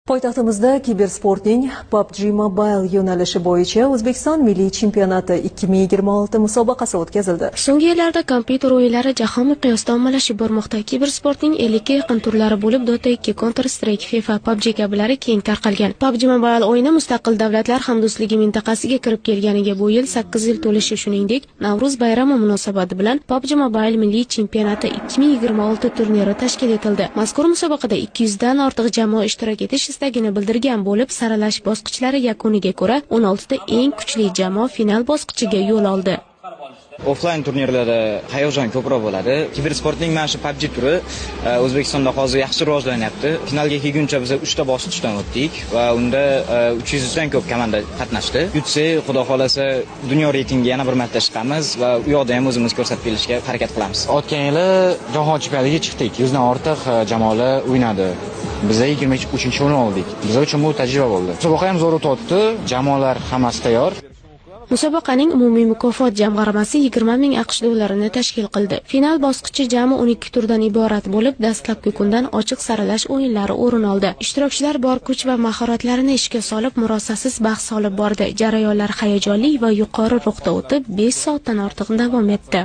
Poytaxtimizda kibersportning PUBG Mobile yo'nalishi bo'yicha O'zbekiston milliy chempionati 2026 musobaqasi o'tkazildi. So'nggi yillarda kompyuter o'yinlari jahon miqyosida ommalashib bormoqda. Kibersportning 50 ga yaqin turlari bo'lib, Dota 2, Counter-Strike, FIFA, PUBG kabilari keng tarqalgan. PUBG Mobile o'yini mustaqil davlatlar hamdo'stligi mintaqasiga kirib kelganiga bu yil 8 yil to'lishi, shuningdek, Navro'z bayrami munosabati bilan PUBG Mobile milliy chempionati 2026 turniri tashkil etildi. Mazkur musobaqada 200 dan ortiq jamoa ishtirok etish istagini bildirgan bo'lib, saralash bosqichlari yakuniga ko'ra 16 ta eng kuchli jamoa final bosqichiga yo'l oldi. Offline turnirlarda hayajon ko'proq bo'ladi. Kibersportning mana shu PUBG turi O'zbekistonda hozir yaxshi rivojlanyapti. Finalga kelguncha biz 3 ta bosqichdan o'tdik va unda 300 dan ko'p komanda qatnashdi. Yutsak, xudo xolasa, dunyo reytingiga yana bir marta chiqamiz va u yoqda ham o'zimiz ko'rsatib kelishga harakat qilamiz. O'tgan yili jahon chempionatiga chiqdik. 100 dan ortiq jamoalar o'ynadi. Biz 23-o'rin oldik. Biz uchun bu tajriba bo'ldi. Musobaqa ham zo'r o'tdi. Jamoalar hammasi tayyor. Musobaqaning umumiy mukofot jamg'armasi 20 ming AQSh dollarini tashkil qildi. Final bosqichi jami 12 turdan iborat bo'lib, dastlabki kundan ochiq saralash o'yinlari o'rin oldi. Ishtirokchilar bor kuch va mahoratlarini ishga solib, murosasiz bahs olib bordi. Jarayonlar hayajonli va yuqori ruhda o'tib, 5 soatdan ortiq davom etdi.